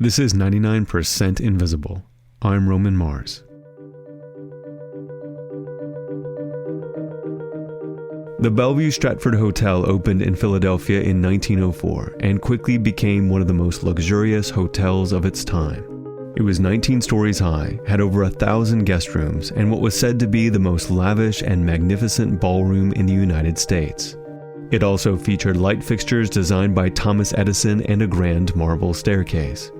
This is 99% Invisible. I'm Roman Mars. The Bellevue-Stratford Hotel opened in Philadelphia in 1904 and quickly became one of the most luxurious hotels of its time. It was 19 stories high, had over 1,000 guest rooms, and what was said to be the most lavish and magnificent ballroom in the United States. It also featured light fixtures designed by Thomas Edison and a grand marble staircase.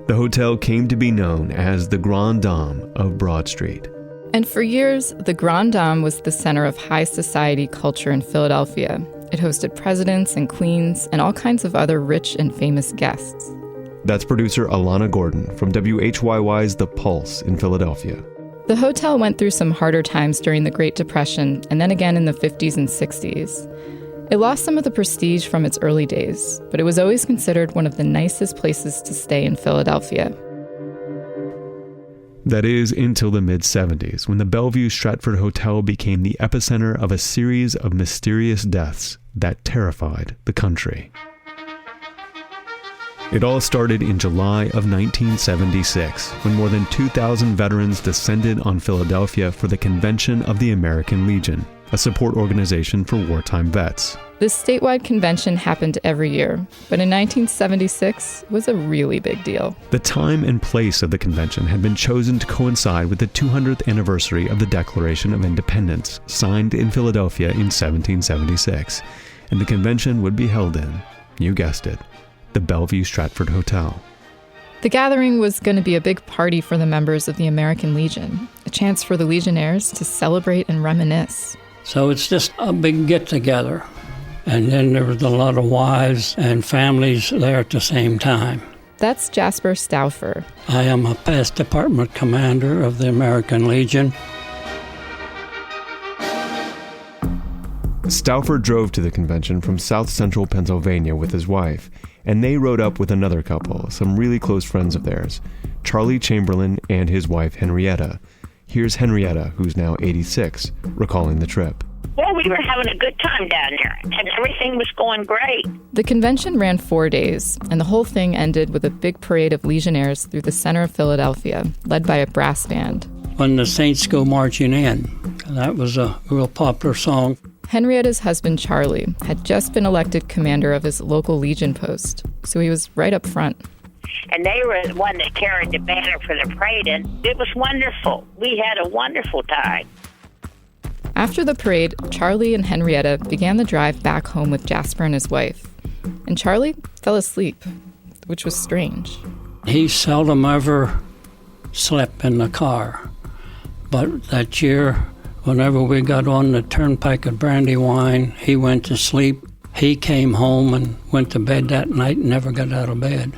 The hotel came to be known as the Grand Dame of Broad Street. And for years, the Grand Dame was the center of high society culture in Philadelphia. It hosted presidents and queens and all kinds of other rich and famous guests. That's producer Alana Gordon from WHYY's The Pulse in Philadelphia. The hotel went through some harder times during the Great Depression and then again in the 50s and 60s. It lost some of the prestige from its early days, but it was always considered one of the nicest places to stay in Philadelphia. That is until the mid-70s, when the Bellevue-Stratford Hotel became the epicenter of a series of mysterious deaths that terrified the country. It all started in July of 1976, when more than 2,000 veterans descended on Philadelphia for the convention of the American Legion, a support organization for wartime vets. This statewide convention happened every year, but in 1976 was a really big deal. The time and place of the convention had been chosen to coincide with the 200th anniversary of the Declaration of Independence, signed in Philadelphia in 1776, and the convention would be held in, you guessed it, the Bellevue-Stratford Hotel. The gathering was going to be a big party for the members of the American Legion, a chance for the Legionnaires to celebrate and reminisce. So it's just a big get-together. And then there was a lot of wives and families there at the same time. That's Jasper Stauffer. I am a past department commander of the American Legion. Stauffer drove to the convention from south central Pennsylvania with his wife, and they rode up with another couple, some really close friends of theirs, Charlie Chamberlain and his wife Henrietta. Here's Henrietta, who's now 86, recalling the trip. Well, we were having a good time down there, and everything was going great. The convention ran 4 days, and the whole thing ended with a big parade of Legionnaires through the center of Philadelphia, led by a brass band. When the Saints Go Marching In, that was a real popular song. Henrietta's husband, Charlie, had just been elected commander of his local Legion post, so he was right up front. And they were the one that carried the banner for the parade, and it was wonderful. We had a wonderful time. After the parade, Charlie and Henrietta began the drive back home with Jasper and his wife. And Charlie fell asleep, which was strange. He seldom ever slept in the car. But that year, whenever we got on the turnpike at Brandywine, he went to sleep. He came home and went to bed that night and never got out of bed.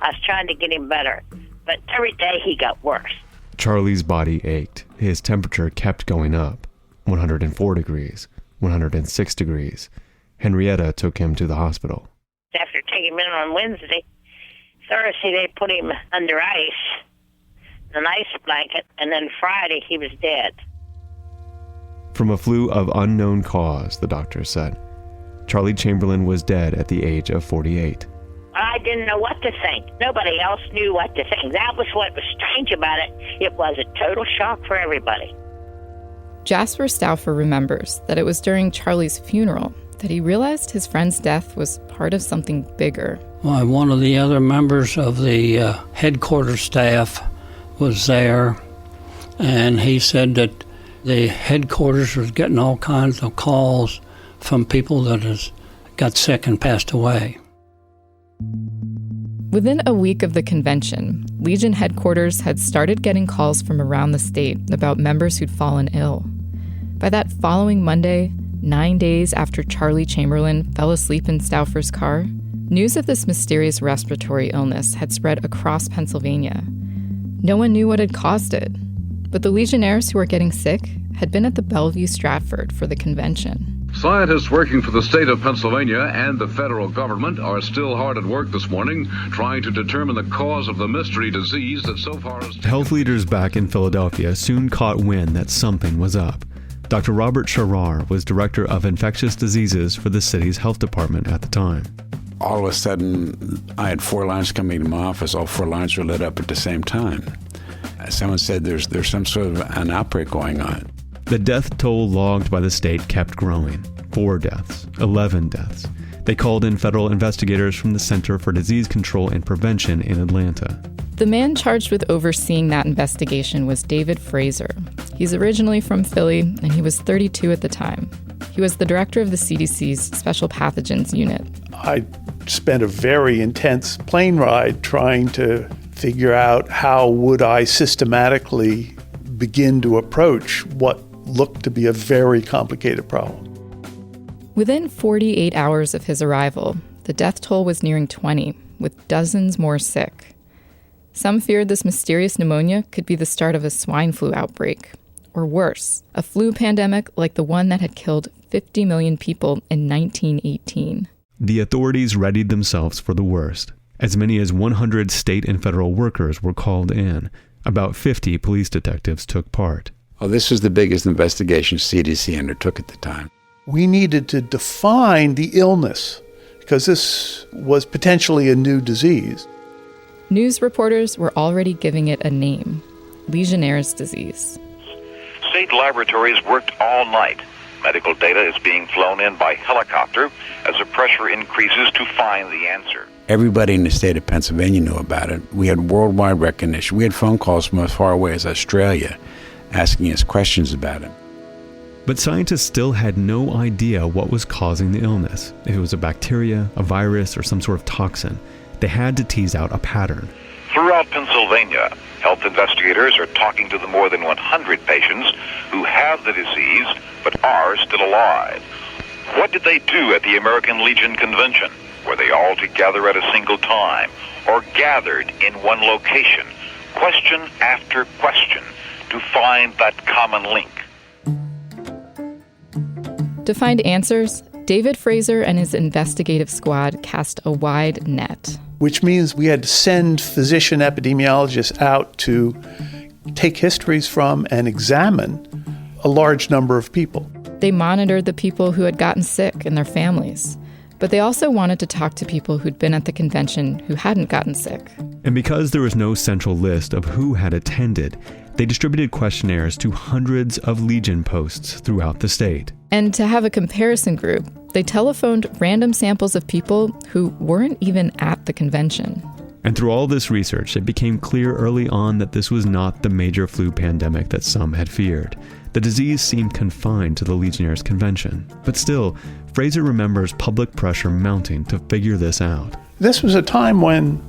I was trying to get him better, but every day he got worse. Charlie's body ached. His temperature kept going up. 104 degrees, 106 degrees. Henrietta took him to the hospital. After taking him in on Wednesday, Thursday they put him under ice, an ice blanket, and then Friday he was dead. From a flu of unknown cause, the doctor said. Charlie Chamberlain was dead at the age of 48. I didn't know what to think. Nobody else knew what to think. That was what was strange about it. It was a total shock for everybody. Jasper Stauffer remembers that it was during Charlie's funeral that he realized his friend's death was part of something bigger. Well, one of the other members of the headquarters staff was there, and he said that the headquarters was getting all kinds of calls from people that has got sick and passed away. Within a week of the convention, Legion headquarters had started getting calls from around the state about members who'd fallen ill. By that following Monday, 9 days after Charlie Chamberlain fell asleep in Stauffer's car, news of this mysterious respiratory illness had spread across Pennsylvania. No one knew what had caused it, but the Legionnaires who were getting sick had been at the Bellevue-Stratford for the convention. Scientists working for the state of Pennsylvania and the federal government are still hard at work this morning trying to determine the cause of the mystery disease that so far has... Health leaders back in Philadelphia soon caught wind that something was up. Dr. Robert Sherrar was director of infectious diseases for the city's health department at the time. All of a sudden, I had 4 lines coming to my office. All 4 lines were lit up at the same time. Someone said there's some sort of an outbreak going on. The death toll logged by the state kept growing. 4 deaths, 11 deaths. They called in federal investigators from the Center for Disease Control and Prevention in Atlanta. The man charged with overseeing that investigation was David Fraser. He's originally from Philly, and he was 32 at the time. He was the director of the CDC's Special Pathogens Unit. I spent a very intense plane ride trying to figure out how would I systematically begin to approach what looked to be a very complicated problem. Within 48 hours of his arrival, the death toll was nearing 20, with dozens more sick. Some feared this mysterious pneumonia could be the start of a swine flu outbreak, or worse, a flu pandemic like the one that had killed 50 million people in 1918. The authorities readied themselves for the worst. As many as 100 state and federal workers were called in. About 50 police detectives took part. Well, this was the biggest investigation CDC undertook at the time. We needed to define the illness because this was potentially a new disease. News reporters were already giving it a name, Legionnaire's disease. State laboratories worked all night. Medical data is being flown in by helicopter as the pressure increases to find the answer. Everybody in the state of Pennsylvania knew about it. We had worldwide recognition. We had phone calls from as far away as Australia asking us questions about it. But scientists still had no idea what was causing the illness. If it was a bacteria, a virus, or some sort of toxin. They had to tease out a pattern. Throughout Pennsylvania, health investigators are talking to the more than 100 patients who have the disease but are still alive. What did they do at the American Legion Convention? Were they all together at a single time or gathered in one location, question after question, to find that common link? To find answers, David Fraser and his investigative squad cast a wide net. Which means we had to send physician epidemiologists out to take histories from and examine a large number of people. They monitored the people who had gotten sick and their families. But they also wanted to talk to people who'd been at the convention who hadn't gotten sick. And because there was no central list of who had attended, they distributed questionnaires to hundreds of Legion posts throughout the state. And to have a comparison group, they telephoned random samples of people who weren't even at the convention. And through all this research, it became clear early on that this was not the major flu pandemic that some had feared. The disease seemed confined to the Legionnaires' convention. But still, Fraser remembers public pressure mounting to figure this out. This was a time when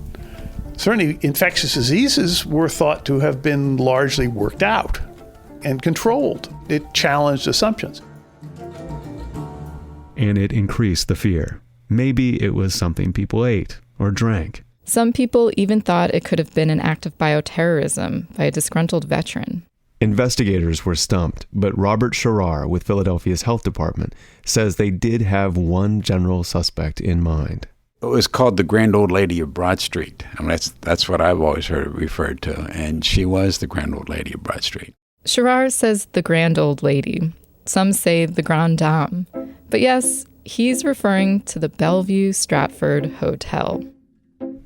certainly infectious diseases were thought to have been largely worked out and controlled. It challenged assumptions. And it increased the fear. Maybe it was something people ate or drank. Some people even thought it could have been an act of bioterrorism by a disgruntled veteran. Investigators were stumped, but Robert Sherrar with Philadelphia's health department says they did have one general suspect in mind. It was called the Grand Old Lady of Broad Street. I mean, that's what I've always heard it referred to, and she was the Grand Old Lady of Broad Street. Sherrar says the Grand Old Lady. Some say the Grande Dame. But yes, he's referring to the Bellevue-Stratford Hotel.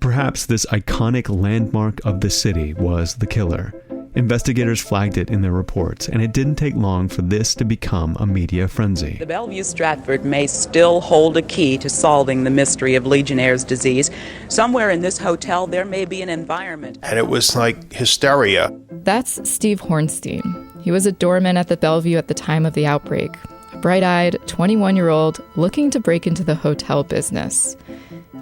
Perhaps this iconic landmark of the city was the killer. Investigators flagged it in their reports, and it didn't take long for this to become a media frenzy. The Bellevue-Stratford may still hold a key to solving the mystery of Legionnaire's disease. Somewhere in this hotel, there may be an environment. And it was like hysteria. That's Steve Hornstein. He was a doorman at the Bellevue at the time of the outbreak. A bright-eyed, 21-year-old looking to break into the hotel business.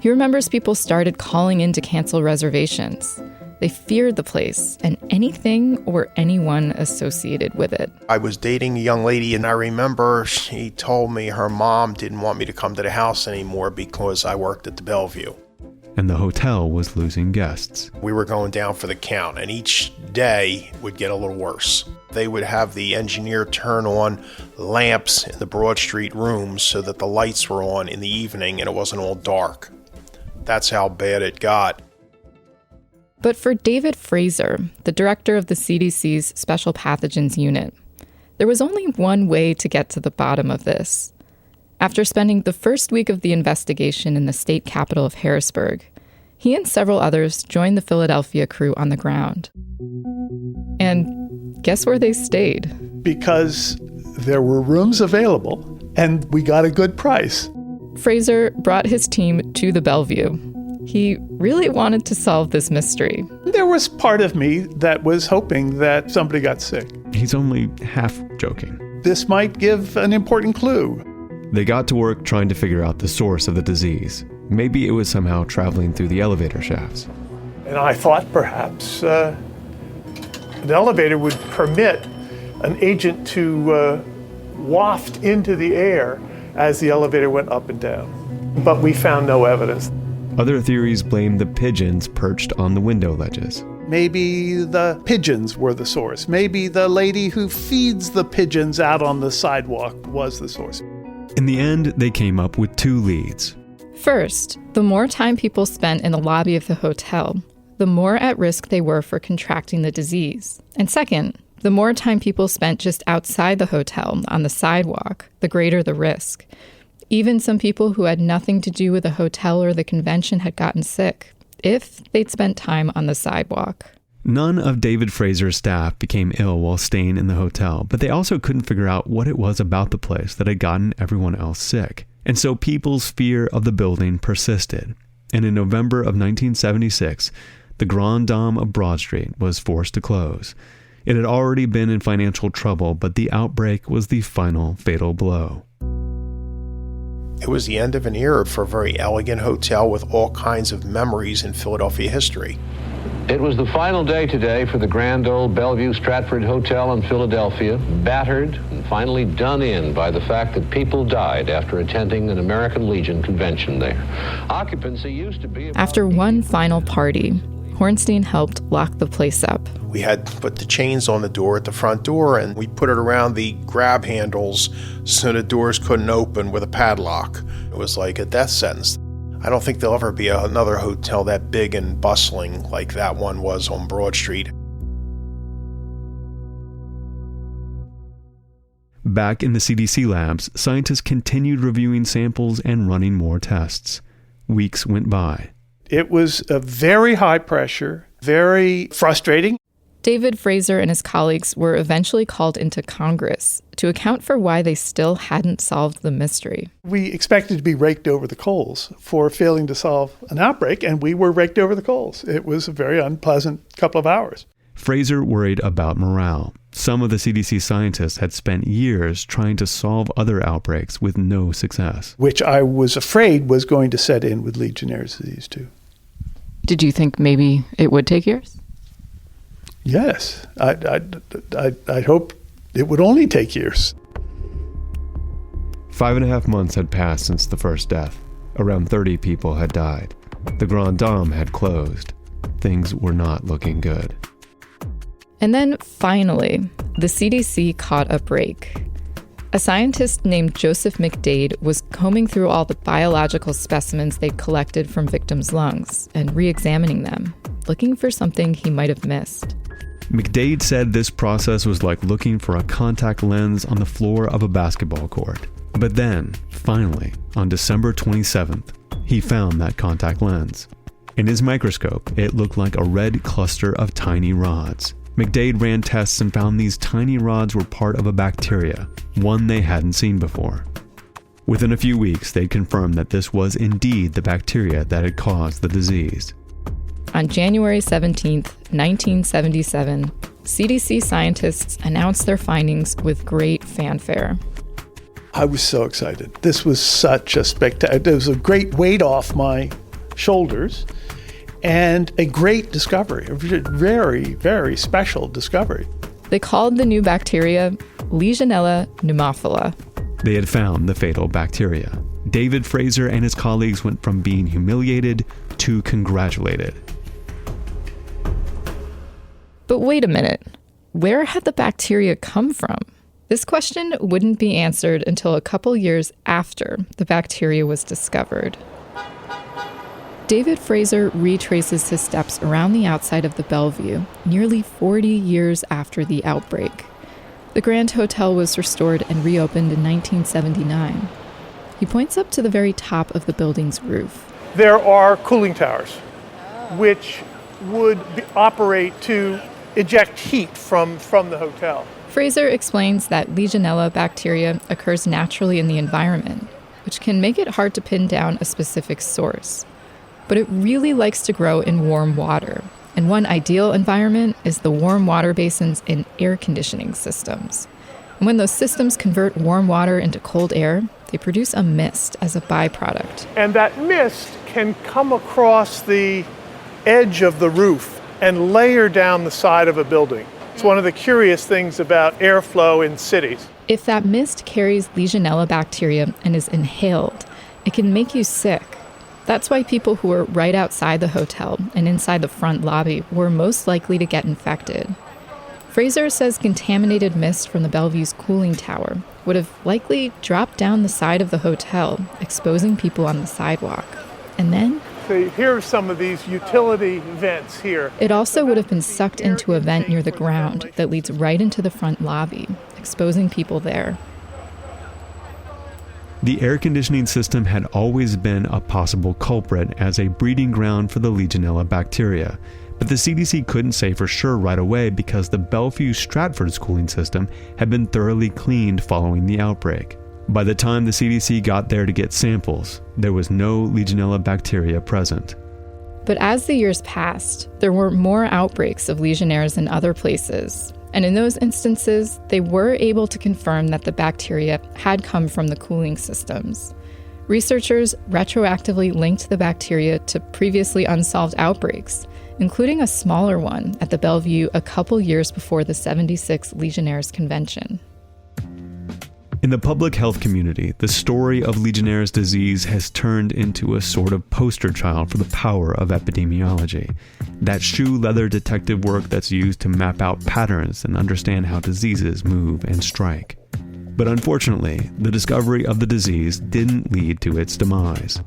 He remembers people started calling in to cancel reservations. They feared the place and anything or anyone associated with it. I was dating a young lady, and I remember she told me her mom didn't want me to come to the house anymore because I worked at the Bellevue. And the hotel was losing guests. We were going down for the count, and each day would get a little worse. They would have the engineer turn on lamps in the Broad Street rooms so that the lights were on in the evening and it wasn't all dark. That's how bad it got. But for David Fraser, the director of the CDC's Special Pathogens Unit, there was only one way to get to the bottom of this. After spending the first week of the investigation in the state capital of Harrisburg, he and several others joined the Philadelphia crew on the ground. And guess where they stayed? Because there were rooms available and we got a good price. Fraser brought his team to the Bellevue. He really wanted to solve this mystery. There was part of me that was hoping that somebody got sick. He's only half joking. This might give an important clue. They got to work trying to figure out the source of the disease. Maybe it was somehow traveling through the elevator shafts. And I thought perhaps an elevator would permit an agent to waft into the air as the elevator went up and down. But we found no evidence. Other theories blame the pigeons perched on the window ledges. Maybe the pigeons were the source. Maybe the lady who feeds the pigeons out on the sidewalk was the source. In the end, they came up with two leads. First, the more time people spent in the lobby of the hotel, the more at risk they were for contracting the disease. And second, the more time people spent just outside the hotel on the sidewalk, the greater the risk. Even some people who had nothing to do with the hotel or the convention had gotten sick, if they'd spent time on the sidewalk. None of David Fraser's staff became ill while staying in the hotel, but they also couldn't figure out what it was about the place that had gotten everyone else sick. And so people's fear of the building persisted. And in November of 1976, the Grand Dame of Broad Street was forced to close. It had already been in financial trouble, but the outbreak was the final fatal blow. It was the end of an era for a very elegant hotel with all kinds of memories in Philadelphia history. It was the final day today for the grand old Bellevue-Stratford Hotel in Philadelphia, battered and finally done in by the fact that people died after attending an American Legion convention there. Occupancy used to be... After one final party, Hornstein helped lock the place up. We had put the chains on the door at the front door, and we put it around the grab handles so the doors couldn't open with a padlock. It was like a death sentence. I don't think there'll ever be another hotel that big and bustling like that one was on Broad Street. Back in the CDC labs, scientists continued reviewing samples and running more tests. Weeks went by. It was a very high pressure, very frustrating. David Fraser and his colleagues were eventually called into Congress to account for why they still hadn't solved the mystery. We expected to be raked over the coals for failing to solve an outbreak, and we were raked over the coals. It was a very unpleasant couple of hours. Fraser worried about morale. Some of the CDC scientists had spent years trying to solve other outbreaks with no success. Which I was afraid was going to set in with Legionnaire's disease too. Did you think maybe it would take years? Yes. I'd hope it would only take years. 5.5 months had passed since the first death. Around 30 people had died. The Grand Dame had closed. Things were not looking good. And then finally, the CDC caught a break. A scientist named Joseph McDade was combing through all the biological specimens they'd collected from victims' lungs and re-examining them, looking for something he might have missed. McDade said this process was like looking for a contact lens on the floor of a basketball court. But then, finally, on December 27th, he found that contact lens. In his microscope, it looked like a red cluster of tiny rods. McDade ran tests and found these tiny rods were part of a bacteria, one they hadn't seen before. Within a few weeks, they'd confirmed that this was indeed the bacteria that had caused the disease. On January 17, 1977, CDC scientists announced their findings with great fanfare. I was so excited. This was such a spectacular, there was a great weight off my shoulders and a great discovery, a very, very special discovery. They called the new bacteria Legionella pneumophila. They had found the fatal bacteria. David Fraser and his colleagues went from being humiliated to congratulated. But wait a minute, where had the bacteria come from? This question wouldn't be answered until a couple years after the bacteria was discovered. David Fraser retraces his steps around the outside of the Bellevue, nearly 40 years after the outbreak. The Grand Hotel was restored and reopened in 1979. He points up to the very top of the building's roof. There are cooling towers, which would operate to eject heat from the hotel. Fraser explains that Legionella bacteria occurs naturally in the environment, which can make it hard to pin down a specific source. But it really likes to grow in warm water, and one ideal environment is the warm water basins in air conditioning systems. And when those systems convert warm water into cold air, they produce a mist as a byproduct. And that mist can come across the edge of the roof and layer down the side of a building. It's one of the curious things about airflow in cities. If that mist carries Legionella bacteria and is inhaled, it can make you sick. That's why people who were right outside the hotel and inside the front lobby were most likely to get infected. Fraser says contaminated mist from the Bellevue's cooling tower would have likely dropped down the side of the hotel, exposing people on the sidewalk. And then So here are some of these utility vents here. it also would have been sucked into a vent near the ground that leads right into the front lobby, exposing people there. The air conditioning system had always been a possible culprit as a breeding ground for the Legionella bacteria, but the CDC couldn't say for sure right away because the Bellevue-Stratford's cooling system had been thoroughly cleaned following the outbreak. By the time the CDC got there to get samples, there was no Legionella bacteria present. But as the years passed, there were more outbreaks of Legionnaires in other places. And in those instances, they were able to confirm that the bacteria had come from the cooling systems. Researchers retroactively linked the bacteria to previously unsolved outbreaks, including a smaller one at the Bellevue a couple years before the '76 Legionnaires' Convention. In the public health community, the story of Legionnaire's disease has turned into a sort of poster child for the power of epidemiology. That shoe leather detective work that's used to map out patterns and understand how diseases move and strike. But unfortunately, the discovery of the disease didn't lead to its demise.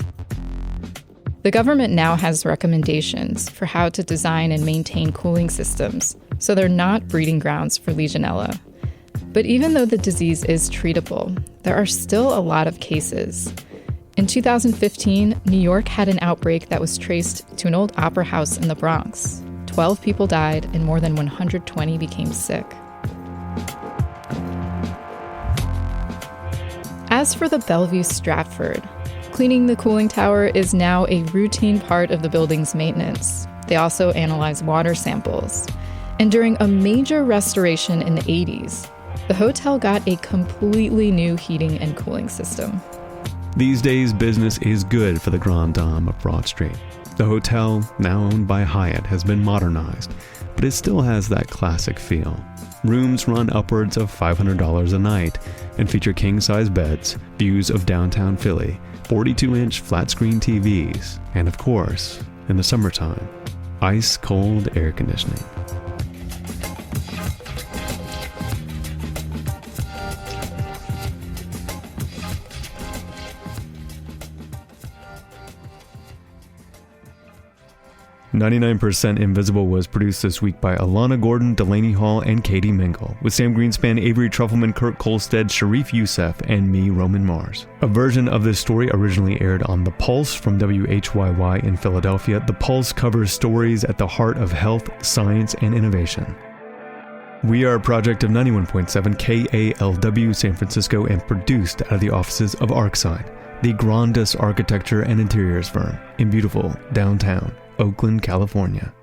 The government now has recommendations for how to design and maintain cooling systems, so they're not breeding grounds for Legionella. But even though the disease is treatable, there are still a lot of cases. In 2015, New York had an outbreak that was traced to an old opera house in the Bronx. 12 people died and more than 120 became sick. As for the Bellevue-Stratford, cleaning the cooling tower is now a routine part of the building's maintenance. They also analyze water samples. And during a major restoration in the 80s, the hotel got a completely new heating and cooling system. These days, business is good for the Grand Dame of Broad Street. The hotel, now owned by Hyatt, has been modernized, but it still has that classic feel. Rooms run upwards of $500 a night and feature king-size beds, views of downtown Philly, 42-inch flat-screen TVs, and of course, in the summertime, ice-cold air conditioning. "99% Invisible" was produced this week by Alana Gordon, Delaney Hall, and Katie Mingle, with Sam Greenspan, Avery Trufelman, Kurt Kolstad, Sharif Youssef, and me, Roman Mars. A version of this story originally aired on The Pulse from WHYY in Philadelphia. The Pulse covers stories at the heart of health, science, and innovation. We are a project of 91.7 KALW San Francisco and produced out of the offices of Arcside, the grandest architecture and interiors firm in beautiful downtown Oakland, California.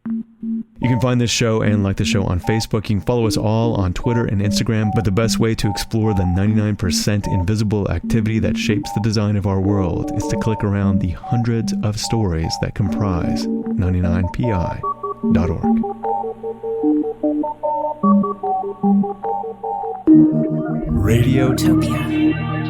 You can find this show and like the show on Facebook. You can follow us all on Twitter and Instagram, but the best way to explore the 99% invisible activity that shapes the design of our world is to click around the hundreds of stories that comprise 99pi.org. Radiotopia.